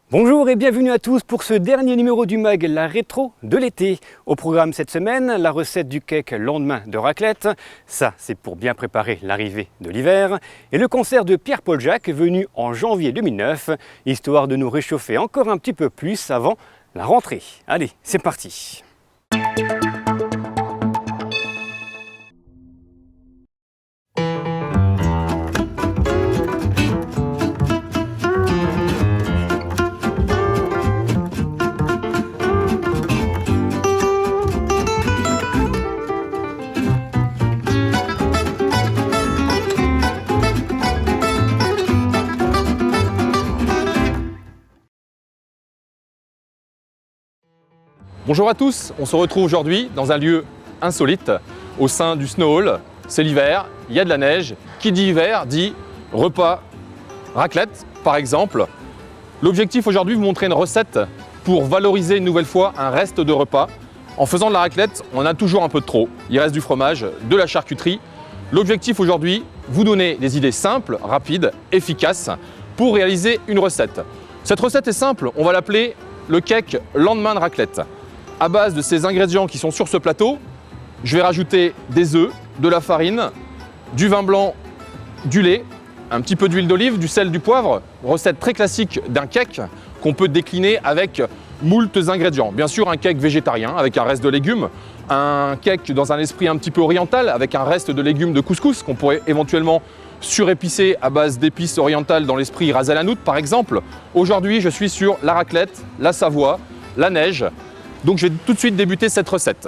Bonjour et bienvenue à tous pour ce dernier numéro du mag, la rétro de l'été. Au programme cette semaine, la recette du cake lendemain de raclette, ça c'est pour bien préparer l'arrivée de l'hiver, et le concert de Pierre-Paul Jacques venu en janvier 2009, histoire de nous réchauffer encore un petit peu plus avant la rentrée. Allez, c'est parti! Bonjour à tous, on se retrouve aujourd'hui dans un lieu insolite au sein du Snow Hall. C'est l'hiver, il y a de la neige. Qui dit hiver dit repas raclette par exemple. L'objectif aujourd'hui, vous montrer une recette pour valoriser une nouvelle fois un reste de repas. En faisant de la raclette, on a toujours un peu de trop. Il reste du fromage, de la charcuterie. L'objectif aujourd'hui, vous donner des idées simples, rapides, efficaces pour réaliser une recette. Cette recette est simple, on va l'appeler le cake lendemain de raclette. À base de ces ingrédients qui sont sur ce plateau, je vais rajouter des œufs, de la farine, du vin blanc, du lait, un petit peu d'huile d'olive, du sel, du poivre. Recette très classique d'un cake qu'on peut décliner avec moultes ingrédients. Bien sûr, un cake végétarien avec un reste de légumes, un cake dans un esprit un petit peu oriental avec un reste de légumes de couscous qu'on pourrait éventuellement surépicer à base d'épices orientales dans l'esprit ras el hanout par exemple. Aujourd'hui, je suis sur la raclette, la Savoie, la neige. Donc je vais tout de suite débuter cette recette.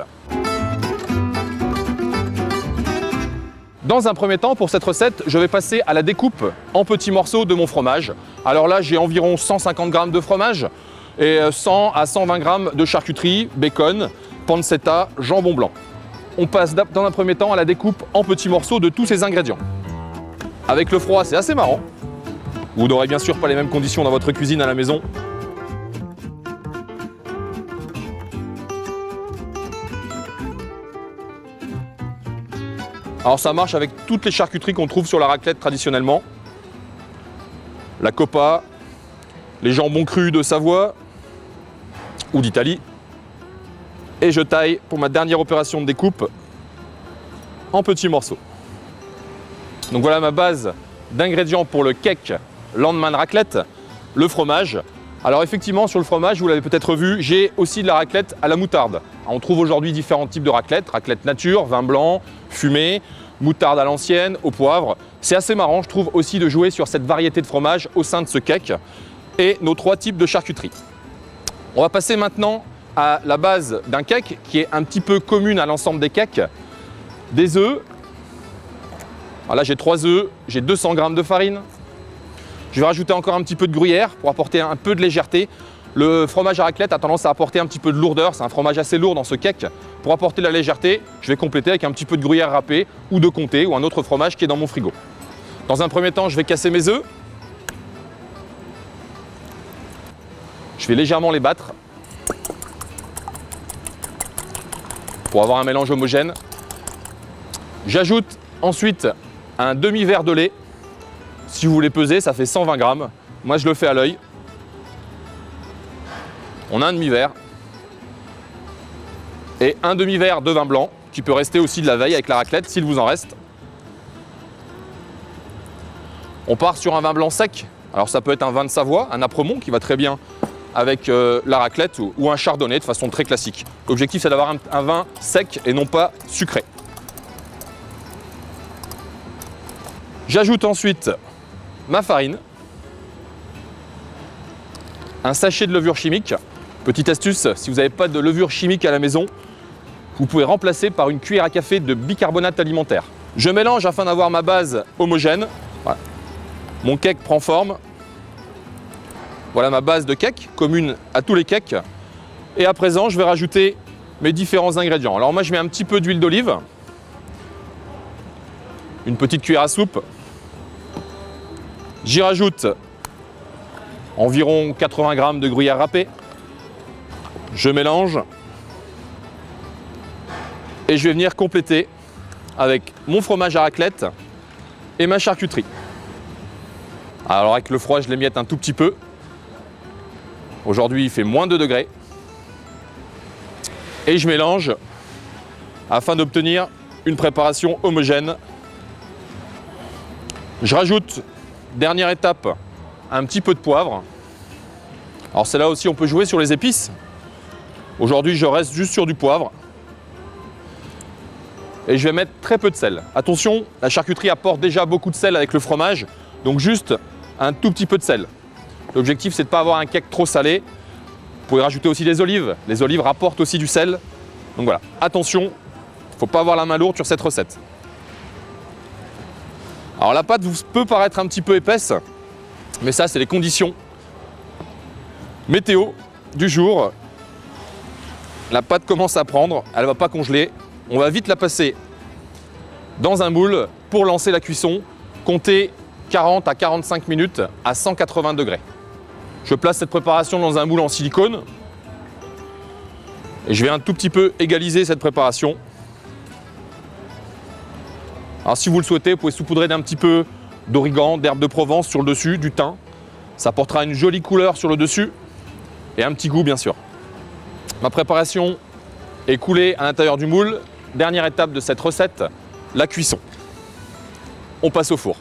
Dans un premier temps, pour cette recette, je vais passer à la découpe en petits morceaux de mon fromage. Alors là, j'ai environ 150 g de fromage et 100 à 120 g de charcuterie, bacon, pancetta, jambon blanc. On passe dans un premier temps à la découpe en petits morceaux de tous ces ingrédients. Avec le froid, c'est assez marrant. Vous n'aurez bien sûr pas les mêmes conditions dans votre cuisine à la maison. Alors ça marche avec toutes les charcuteries qu'on trouve sur la raclette traditionnellement. La coppa, les jambons crus de Savoie ou d'Italie. Et je taille pour ma dernière opération de découpe en petits morceaux. Donc voilà ma base d'ingrédients pour le cake lendemain de raclette, le fromage. Alors effectivement, sur le fromage, vous l'avez peut-être vu, j'ai aussi de la raclette à la moutarde. On trouve aujourd'hui différents types de raclette, raclette nature, vin blanc, fumé, moutarde à l'ancienne, au poivre. C'est assez marrant, je trouve aussi, de jouer sur cette variété de fromage au sein de ce cake et nos trois types de charcuterie. On va passer maintenant à la base d'un cake qui est un petit peu commune à l'ensemble des cakes. Des œufs. Alors là, j'ai 3 œufs, j'ai 200 g de farine. Je vais rajouter encore un petit peu de gruyère pour apporter un peu de légèreté. Le fromage à raclette a tendance à apporter un petit peu de lourdeur, c'est un fromage assez lourd dans ce cake. Pour apporter de la légèreté, je vais compléter avec un petit peu de gruyère râpée ou de comté ou un autre fromage qui est dans mon frigo. Dans un premier temps, je vais casser mes œufs. Je vais légèrement les battre pour avoir un mélange homogène. J'ajoute ensuite un demi-verre de lait. Si vous voulez peser, ça fait 120 g. Moi, je le fais à l'œil. On a un demi-verre. Et un demi-verre de vin blanc, qui peut rester aussi de la veille avec la raclette, s'il vous en reste. On part sur un vin blanc sec. Alors ça peut être un vin de Savoie, un Apremont, qui va très bien avec la raclette, ou un chardonnay de façon très classique. L'objectif, c'est d'avoir un vin sec et non pas sucré. J'ajoute ensuite ma farine, un sachet de levure chimique. Petite astuce, si vous n'avez pas de levure chimique à la maison, vous pouvez remplacer par une cuillère à café de bicarbonate alimentaire. Je mélange afin d'avoir ma base homogène. Voilà. Mon cake prend forme. Voilà ma base de cake, commune à tous les cakes. Et à présent, je vais rajouter mes différents ingrédients. Alors moi, je mets un petit peu d'huile d'olive, une petite cuillère à soupe. J'y rajoute environ 80 g de gruyère râpée. Je mélange. Et je vais venir compléter avec mon fromage à raclette et ma charcuterie. Alors avec le froid, je l'émiette un tout petit peu. Aujourd'hui, il fait moins 2 degrés. Et je mélange afin d'obtenir une préparation homogène. Je rajoute, dernière étape, un petit peu de poivre. Alors c'est là aussi, on peut jouer sur les épices. Aujourd'hui, je reste juste sur du poivre. Et je vais mettre très peu de sel. Attention, la charcuterie apporte déjà beaucoup de sel avec le fromage, donc juste un tout petit peu de sel. L'objectif, c'est de ne pas avoir un cake trop salé. Vous pouvez rajouter aussi des olives. Les olives rapportent aussi du sel. Donc voilà, attention, il ne faut pas avoir la main lourde sur cette recette. Alors la pâte vous peut paraître un petit peu épaisse, mais ça, c'est les conditions météo du jour. La pâte commence à prendre, elle ne va pas congeler. On va vite la passer dans un moule pour lancer la cuisson. Comptez 40 à 45 minutes à 180 degrés. Je place cette préparation dans un moule en silicone. Et je vais un tout petit peu égaliser cette préparation. Alors si vous le souhaitez, vous pouvez saupoudrer d'un petit peu d'origan, d'herbe de Provence sur le dessus, du thym. Ça apportera une jolie couleur sur le dessus et un petit goût bien sûr. Ma préparation est coulée à l'intérieur du moule. Dernière étape de cette recette, la cuisson. On passe au four.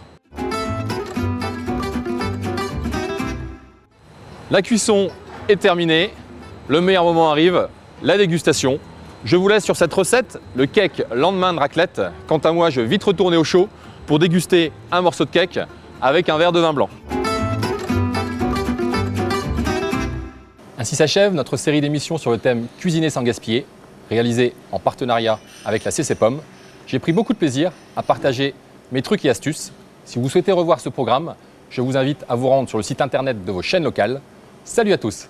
La cuisson est terminée. Le meilleur moment arrive, la dégustation. Je vous laisse sur cette recette, le cake lendemain de raclette. Quant à moi, je vais vite retourner au chaud pour déguster un morceau de cake avec un verre de vin blanc. Ainsi s'achève notre série d'émissions sur le thème Cuisiner sans gaspiller, réalisée en partenariat avec la CC Pomme. J'ai pris beaucoup de plaisir à partager mes trucs et astuces. Si vous souhaitez revoir ce programme, je vous invite à vous rendre sur le site internet de vos chaînes locales. Salut à tous!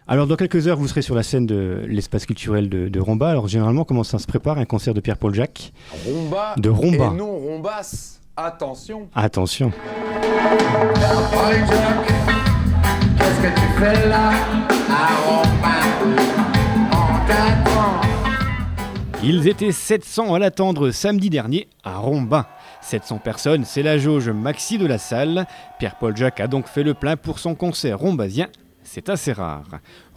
Alors dans quelques heures, vous serez sur la scène de l'espace culturel de Romba. Alors généralement, comment ça se prépare un concert de Pierre-Paul Jacques? Romba, de Romba. Et non Rombasse. Attention. Attention. Pierre-Paul Jacques, qu'est-ce que tu fais là à Romba? On t'attend. Ils étaient 700 à l'attendre samedi dernier à Romba. 700 personnes, c'est la jauge maxi de la salle. Pierre-Paul Jacques a donc fait le plein pour son concert rombasien. C'est assez rare.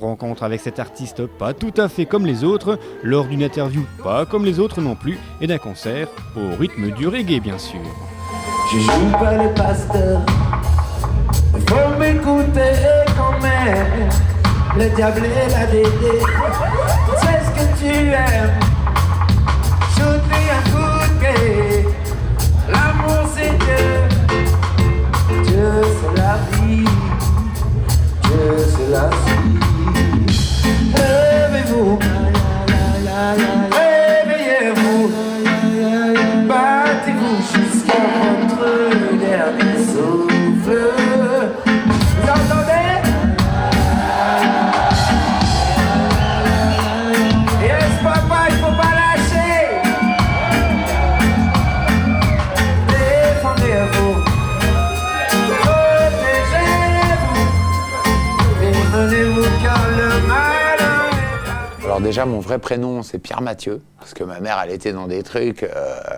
Rencontre avec cet artiste pas tout à fait comme les autres, lors d'une interview pas comme les autres non plus, et d'un concert au rythme du reggae bien sûr. Je joue pas les pasteurs, faut m'écouter quand même. Le diable et la dédé, c'est ce que tu aimes. Shoot-lui un coup de pied, l'amour c'est Dieu, Dieu c'est la vie. C'est la vie. Levez-vous, réveillez-vous, battez-vous jusqu'à votre dernier souffle. Vous entendez? Yes, papa, il faut pas lâcher. Défendez-vous. Alors déjà, mon vrai prénom, c'est Pierre Mathieu, parce que ma mère, elle était dans des trucs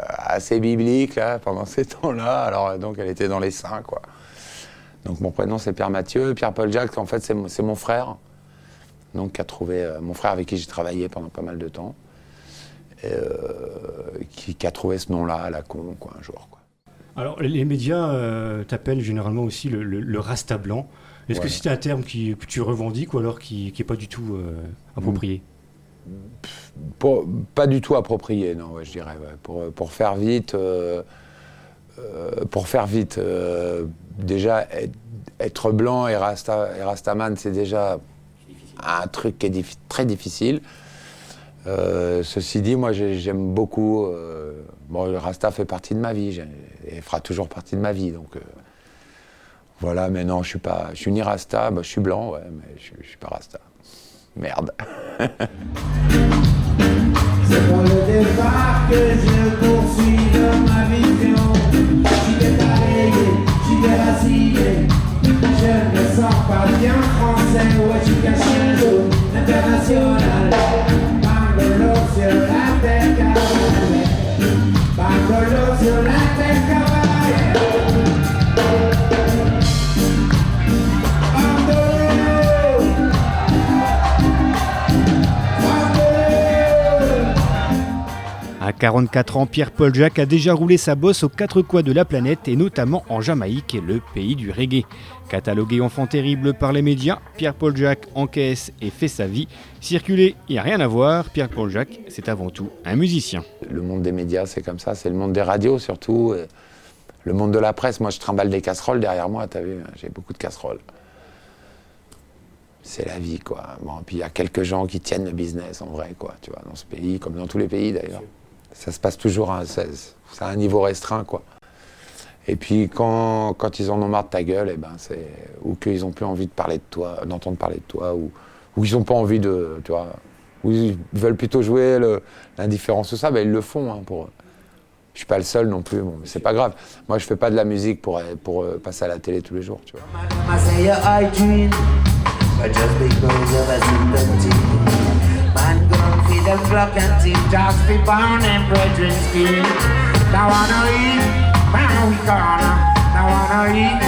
assez bibliques là, pendant ces temps-là. Alors donc, elle était dans les saints, quoi. Donc mon prénom, c'est Pierre Mathieu. Pierre-Paul Jacques, en fait, c'est mon frère. Donc, qui a trouvé mon frère avec qui j'ai travaillé pendant pas mal de temps, et, qui a trouvé ce nom-là à la con, quoi, un jour, quoi. Alors les médias t'appellent généralement aussi le rasta blanc. Est-ce que c'est un terme que tu revendiques ou alors qui n'est pas du tout approprié? Pas du tout approprié, non, ouais, je dirais. Ouais. Pour faire vite, déjà, être blanc et rastaman, c'est déjà un truc qui est très difficile. Ceci dit, moi, j'aime beaucoup... bon, le rasta fait partie de ma vie, et fera toujours partie de ma vie, donc Voilà, mais non, je suis ni rasta, je suis blanc, ouais, mais je suis pas rasta. Merde. C'est pour le départ que je poursuis dans ma vision. J'y vais balayé, j'y vais raciner. Je ne me sens pas bien français, ouais, je suis caché l'eau international. Bangolo sur la terre cavalière. Bangolo sur la terre cavalière. À 44 ans, Pierre-Paul Jacques a déjà roulé sa bosse aux quatre coins de la planète et notamment en Jamaïque, le pays du reggae. Catalogué enfant terrible par les médias, Pierre-Paul Jacques encaisse et fait sa vie. Circuler, il n'y a rien à voir, Pierre-Paul Jacques, c'est avant tout un musicien. Le monde des médias, c'est comme ça, c'est le monde des radios surtout, le monde de la presse. Moi, je trimballe des casseroles derrière moi, t'as vu, j'ai beaucoup de casseroles. C'est la vie, quoi. Bon, puis il y a quelques gens qui tiennent le business, en vrai, quoi, tu vois, dans ce pays, comme dans tous les pays, d'ailleurs. Ça se passe toujours à un niveau restreint, quoi. Et puis, quand ils en ont marre de ta gueule, eh ben, ou qu'ils n'ont plus envie de parler de toi, d'entendre parler de toi, ou ils n'ont pas envie de, tu vois, ou ils veulent plutôt jouer l'indifférence, tout ça, ben, ils le font, hein, pour... Je suis pas le seul non plus, bon, mais c'est pas grave. Moi, je fais pas de la musique pour passer à la télé tous les jours, tu vois. But just because of a sympathy, man gonna feed them clock and tick, just be bound and brethren skin. Now wanna eat, now we corner. Now wanna eat,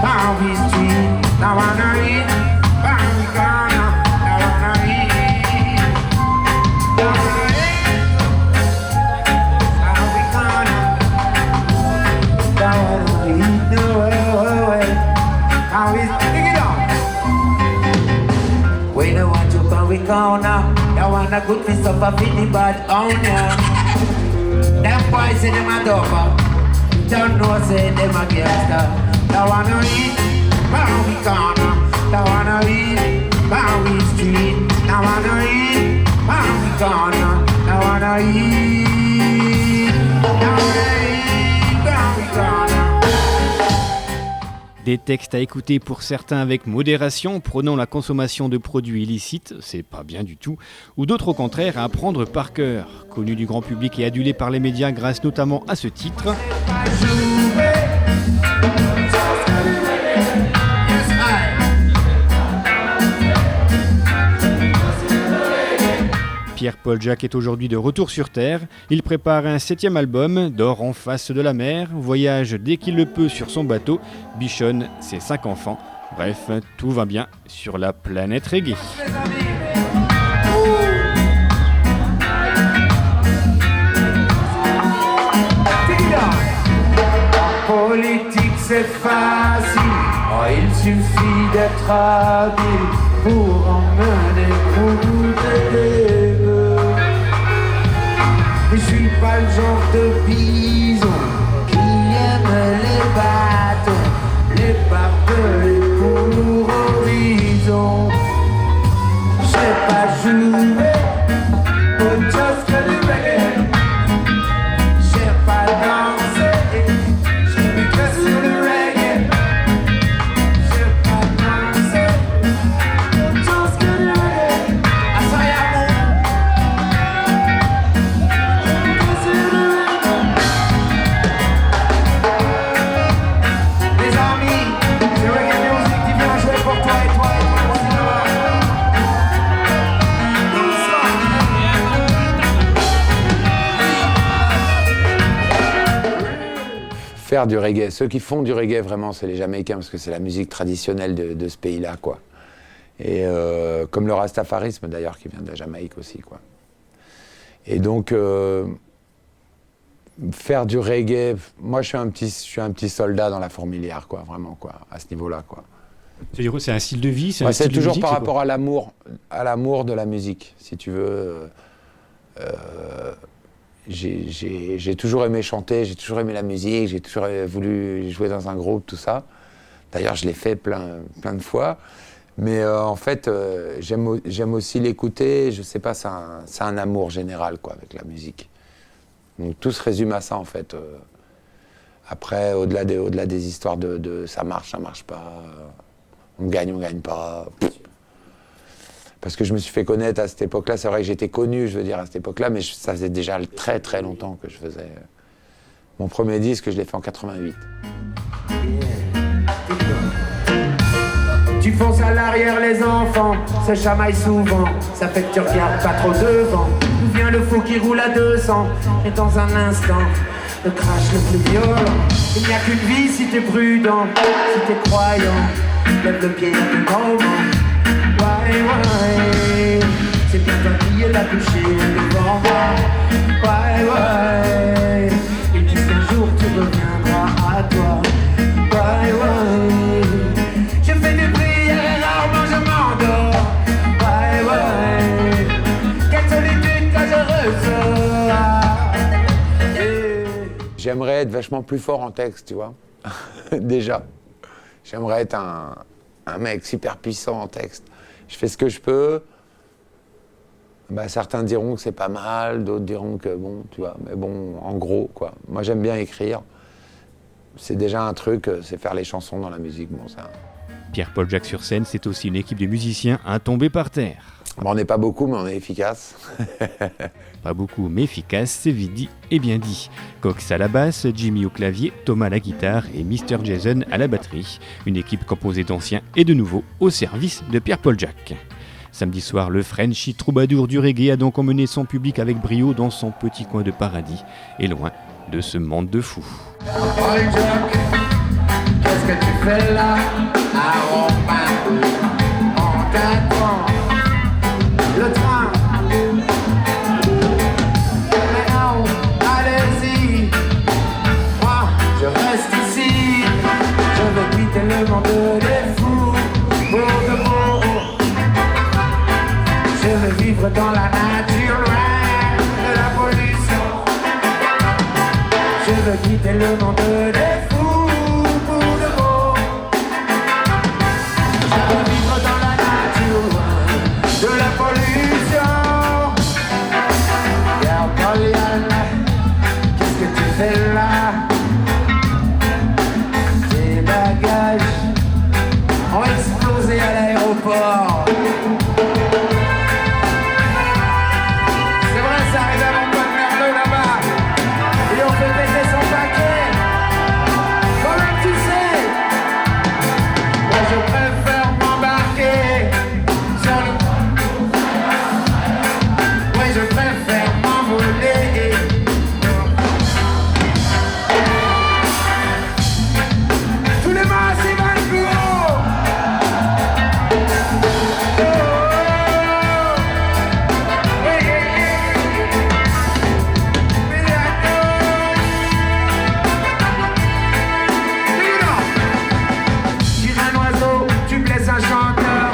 now we street. Now wanna eat, now we corner. Now wanna eat, now wanna eat, now we corner. Now wanna eat, no way. Now we dig it up. We don't want to come, we go now. They want a good piece of a fitty bad owner. Them boys in them a doper. Don't know say them a gangster. They wanna eat, Bowie corner. They wanna eat, Bowie street. They wanna eat, Bowie corner. They wanna eat, Bowie corner. Des textes à écouter pour certains avec modération, prônant la consommation de produits illicites, c'est pas bien du tout, ou d'autres au contraire à apprendre par cœur. Connu du grand public et adulé par les médias grâce notamment à ce titre. Pierre-Paul Jacques est aujourd'hui de retour sur Terre. Il prépare un 7e album, dort en face de la mer, voyage dès qu'il le peut sur son bateau, bichonne ses 5 enfants. Bref, tout va bien sur la planète reggae. Politique c'est facile, oh, il suffit d'être habile pour emmener des je suis pas le genre de bison qui aime les bateaux, les barbelés pour horizon. J'ai pas joué autre chose que du reggae. J'ai pas dansé, j'ai mis que sur le reggae. J'ai pas dansé autre chose que du reggae. Ah ça y est, faire du reggae. Ceux qui font du reggae vraiment, c'est les Jamaïcains, parce que c'est la musique traditionnelle de ce pays-là, quoi. Et comme le rastafarisme d'ailleurs, qui vient de la Jamaïque aussi, quoi. Et donc faire du reggae, moi je suis un petit soldat dans la fourmilière, quoi, vraiment, quoi, à ce niveau-là, quoi. C'est-à-dire c'est un style de vie, Ouais, c'est toujours par rapport à l'amour de la musique, si tu veux. J'ai toujours aimé chanter, j'ai toujours aimé la musique, j'ai toujours voulu jouer dans un groupe, tout ça. D'ailleurs, je l'ai fait plein de fois. Mais en fait, j'aime aussi l'écouter. Je sais pas, c'est un amour général, quoi, avec la musique. Donc tout se résume à ça, en fait. Après, au-delà des histoires de ça marche pas, on gagne pas. Parce que je me suis fait connaître à cette époque-là. C'est vrai que j'étais connu, je veux dire, à cette époque-là, mais ça faisait déjà très très longtemps que je faisais. Mon premier disque, je l'ai fait en 88. Tu fonces à l'arrière les enfants, se chamaillent souvent, ça fait que tu regardes pas trop devant. D'où vient le fou qui roule à 200, et dans un instant, le crash le plus violent. Il n'y a qu'une vie si t'es prudent, si t'es croyant, lève le pied à tout moment. Ouais, c'est bien toi qui es la couchée devant moi. Ouais, ils disent qu'un jour tu reviendras à toi. Ouais, je fais des prières et rarement je m'endors. Ouais, quelle solitude quand je ressors. J'aimerais être vachement plus fort en texte, tu vois. Déjà. J'aimerais être un mec super puissant en texte. Je fais ce que je peux. Bah, certains diront que c'est pas mal, d'autres diront que bon, tu vois. Mais bon, en gros, quoi. Moi, j'aime bien écrire. C'est déjà un truc, c'est faire les chansons dans la musique. Bon, ça. Pierre-Paul Jacques sur scène, c'est aussi une équipe de musiciens à tomber par terre. Bon, on n'est pas beaucoup, mais on est efficace. Pas beaucoup, mais efficace, c'est vite dit et bien dit. Cox à la basse, Jimmy au clavier, Thomas à la guitare et Mr. Jason à la batterie. Une équipe composée d'anciens et de nouveaux au service de Pierre-Paul Jacques. Samedi soir, le Frenchy troubadour du reggae a donc emmené son public avec brio dans son petit coin de paradis et loin de ce monde de fous. Paul Jacques, qu'est-ce que tu fais là? À Rome, on t'attend. Le train. Maintenant, allez-y. Moi, je reste ici. Je veux quitter le monde des fous. Pour de bon. Je veux vivre dans la nature, loin de la pollution. Je veux quitter le monde des fous. Pour de bon. Je veux vivre dans la nature, loin de la pollution. Regarde Poliane, qu'est-ce que tu fais là? Tes bagages ont explosé à l'aéroport. C'est vrai, ça arrive à mon pote Merlot là-bas. Et on fait péter son paquet. Toi-même tu sais. Moi je préfère m'embarquer sur le... Ouais, je préfère m'envoler. Tous les mains, c'est dans le bureau. Tire un oiseau, tu blesses un chanteur.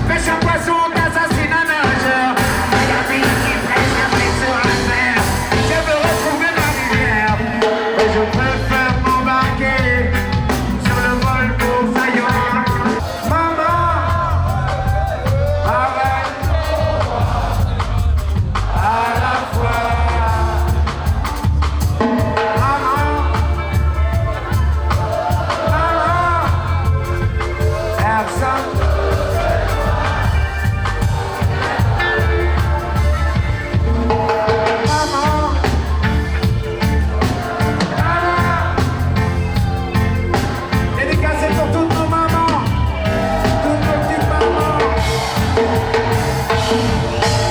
Pêche un poisson, t'assassines un nageur. La vie qui prêche un pied sur la terre. Je veux retrouver ma lumière. Et je préfère m'embarquer sur le vol pour Zion. Maman, arrête à la fois. Maman, personne. Maman, dédicacé pour toutes nos mamans, toutes nos petites mamans,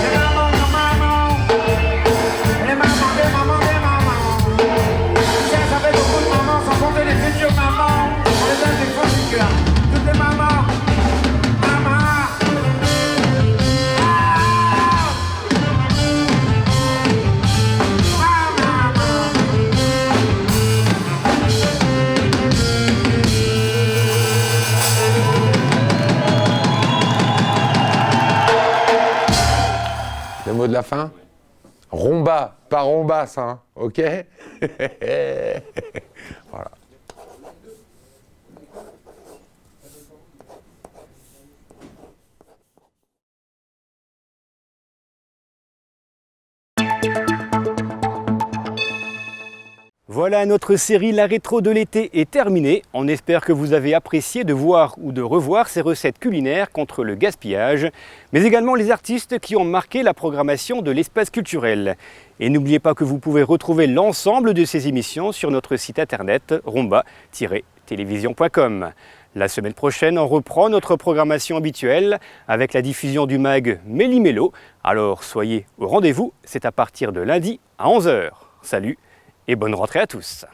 les mamans de mamans, les mamans des mamans des mamans. Ça fait beaucoup de mamans, sans compter les futures mamans. On les donne des faux du cœur. Toutes les mamans, maman. Le mot de la fin? Rumba, pas rombasse, hein, ok? Voilà. Voilà. Voilà, notre série La Rétro de l'été est terminée. On espère que vous avez apprécié de voir ou de revoir ces recettes culinaires contre le gaspillage, mais également les artistes qui ont marqué la programmation de l'espace culturel. Et n'oubliez pas que vous pouvez retrouver l'ensemble de ces émissions sur notre site internet rumba-télévision.com. La semaine prochaine, on reprend notre programmation habituelle avec la diffusion du mag Méli-Mélo. Alors soyez au rendez-vous, c'est à partir de lundi à 11 h. Salut et bonne rentrée à tous.